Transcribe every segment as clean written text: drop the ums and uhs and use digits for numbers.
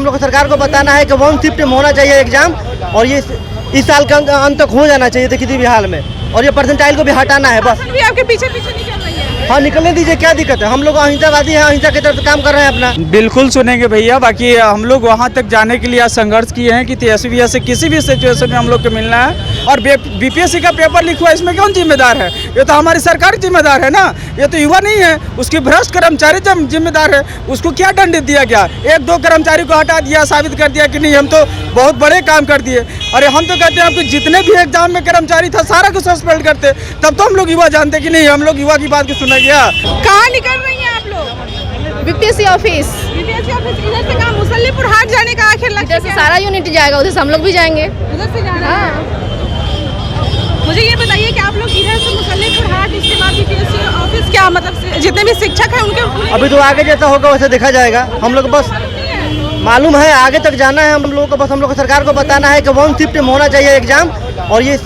हम लोग को सरकार को बताना है कि 1 शिफ्ट में होना चाहिए एग्जाम, और ये इस साल का अंत तक हो जाना चाहिए था किसी भी हाल में, और ये परसेंटाइल को भी हटाना है बस। भी आपके पीछे पीछे निकल रही है। हाँ, निकलने दीजिए, क्या दिक्कत है? हम लोग अहिंसावादी हैं, अहिंसा की तरफ काम कर रहे हैं अपना। बिल्कुल सुनेंगे भैया। बाकी हम लोग वहाँ तक जाने के लिए आज संघर्ष किए हैं कि तेजस्वी से किसी भी सिचुएशन में हम लोग को मिलना है। और बीपीएससी का पेपर लीक हुआ, इसमें कौन जिम्मेदार है? ये तो हमारी सरकार जिम्मेदार है ना, ये तो युवा नहीं है। उसकी भ्रष्ट कर्मचारी जिम्मेदार है। उसको क्या दंडित दिया गया? 1-2 कर्मचारी को हटा दिया, साबित कर दिया कि नहीं हम तो बहुत बड़े काम कर दिए। अरे हम तो कहते हैं आपके जितने भी एग्जाम में कर्मचारी था सारा को सस्पेंड करते, तब तो हम लोग युवा जानते कि नहीं हम लोग युवा की बात को सुना गया। कहाँ निकल रही हैं आप लोग? BPSC office. बीपीएससी ऑफिस इधर से कहाँ? मुसल्लीपुर हाट जाने का आखिर लक्ष्य इधर से सारा यूनिट जाएगा, उधर से हम लोग भी जाएंगे। उधर से जाना है। मुझे ये बताइए कि आप लोग इधर से मुसल्लीपुर हाट, इसके बाद बीपीएससी ऑफिस, क्या मतलब जितने भी शिक्षक हैं उनके अभी तो आगे जैसा होगा वैसे देखा जाएगा। हम लोग बस मालूम है आगे तक जाना है हम लोगों को, बस हम लोग को सरकार को बताना है कि 1 शिफ्ट में होना चाहिए एग्जाम, और ये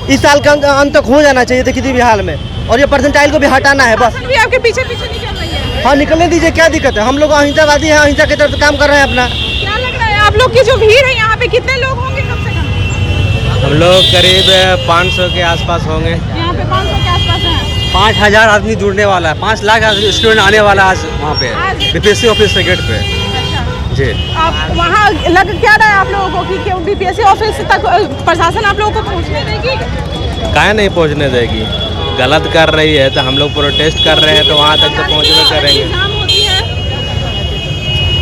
इस साल का अंत तक हो जाना चाहिए था किसी भी हाल में, और ये परसेंटाइल को भी हटाना है बस। भी आपके पीछे पीछे निकल रही है। हाँ, निकलने दीजिए, क्या दिक्कत है? हम लोग अहिंसावादी हैं, अहिंसा की तरफ काम कर रहे हैं अपना। क्या लग रहा है आप लोग की जो भीड़ है यहाँ पे, कितने लोग होंगे कम से कम? हम लोग करीब 500 के आसपास होंगे। यहाँ पे 500 के आसपास हैं। 5000 आदमी जुड़ने वाला है, 5 लाख स्टूडेंट आने वाला है आज वहाँ पे बीपीएससी ऑफिस के गेट पे। जी, आप वहाँ लग क्या रहा है आप लोगों को कि बीपीएससी ऑफिस तक प्रशासन आप लोगों को पहुँचने देगी? काहे नहीं पहुँचने देगी? गलत कर रही है तो हम लोग प्रोटेस्ट कर रहे हैं, तो वहाँ तक तो पहुँचने करेंगे। एग्जाम होती है।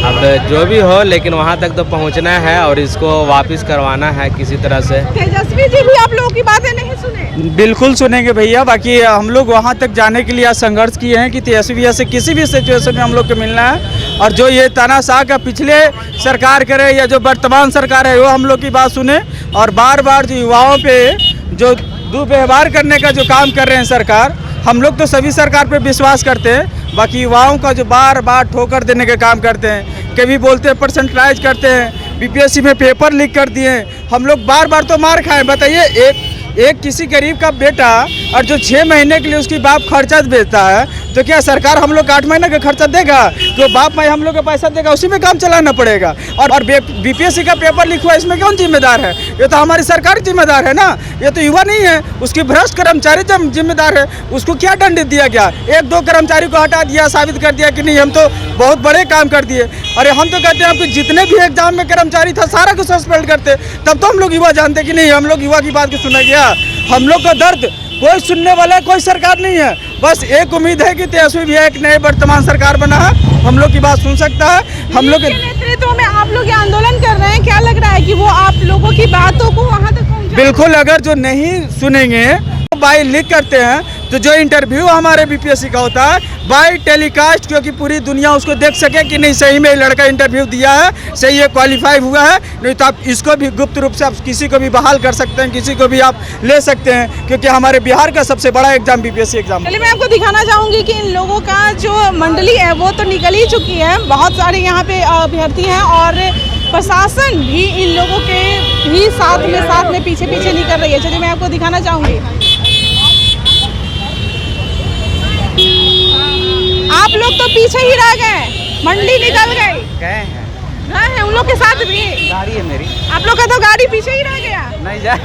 अब जो भी हो, लेकिन वहाँ तक तो पहुँचना है और इसको वापस करवाना है किसी तरह से। तेजस्वी जी भी आप लोगों की बातें नहीं सुने? बिल्कुल सुनेंगे भैया। बाकी हम लोग वहाँ तक जाने के लिए आज संघर्ष किए हैं कि तेजस्वी से किसी भी सिचुएशन में हम लोग को मिलना है। और जो ये तानाशाह का पिछले सरकार करे या जो वर्तमान सरकार है वो हम लोग की बात सुने, और बार बार जो युवाओं पे जो दुर्व्यवहार करने का जो काम कर रहे हैं सरकार, हम लोग तो सभी सरकार पे विश्वास करते हैं। बाकी युवाओं का जो बार बार ठोकर देने का काम करते हैं, कभी बोलते हैं परसेंटाइज करते हैं, बीपीएससी में पेपर लीक कर दिए। हम लोग बार बार तो मार खाए। बताइए, एक किसी गरीब का बेटा और जो 6 महीने के लिए उसकी बाप खर्चा भेजता है, तो क्या सरकार हम लोग 8 महीने का खर्चा देगा? जो बाप माई हम लोग का पैसा देगा उसी में काम चलाना पड़ेगा। और बीपीएससी का पेपर लीक हुआ, इसमें कौन जिम्मेदार है? ये तो हमारी सरकार जिम्मेदार है ना, ये तो युवा नहीं है। उसकी भ्रष्ट कर्मचारी जिम्मेदार है। उसको क्या दंडित दिया गया? 1-2 कर्मचारी को हटा दिया, साबित कर दिया कि नहीं हम तो बहुत बड़े काम कर दिए। अरे हम तो कहते हैं आपके जितने भी एग्जाम में कर्मचारी था सारा को सस्पेंड करते, तब तो हम लोग युवा जानते कि नहीं हम लोग युवा की बात को सुना गया। हम लोग का दर्द कोई सुनने वाला कोई सरकार नहीं है। बस एक उम्मीद है कि तेजस्वी भैया एक नए वर्तमान सरकार बना है, हम लोग की बात सुन सकता है। हम लोग के नेतृत्व में आप लोग ये आंदोलन कर रहे हैं, क्या लग रहा है कि वो आप लोगों की बातों को वहाँ तक पहुँचा? बिल्कुल, अगर जो नहीं सुनेंगे बाई लीक करते हैं, तो जो इंटरव्यू हमारे बीपीएससी का होता है बाई टेलीकास्ट, क्योंकि पूरी दुनिया उसको देख सके कि नहीं सही में लड़का इंटरव्यू दिया है, सही ये क्वालिफाई हुआ है। नहीं तो आप इसको भी गुप्त रूप से आप किसी को भी बहाल कर सकते हैं, किसी को भी आप ले सकते हैं, क्योंकि हमारे बिहार का सबसे बड़ा एग्जाम बीपीएससी एग्जाम। चलिए मैं आपको दिखाना चाहूँगी कि इन लोगों का जो मंडली है वो तो निकल ही चुकी है। बहुत सारे यहाँ पे अभ्यर्थी हैं और प्रशासन भी इन लोगों के भी साथ में पीछे पीछे निकल रही है। चलिए मैं आपको दिखाना चाहूँगी। आप लोग तो पीछे ही रह गए, मंडली निकल गए हैं उन लोग के साथ भी। गाड़ी है मेरी, आप लोग का तो गाड़ी पीछे ही रह गया। नहीं जाए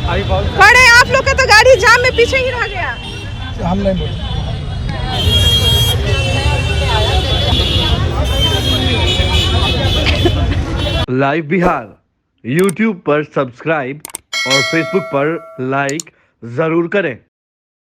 अभी बहुत खड़े, आप लोग का तो गाड़ी जाम में पीछे ही रह गया। हम नहीं लाइव बिहार यूट्यूब पर सब्सक्राइब और फेसबुक पर लाइक जरूर करें।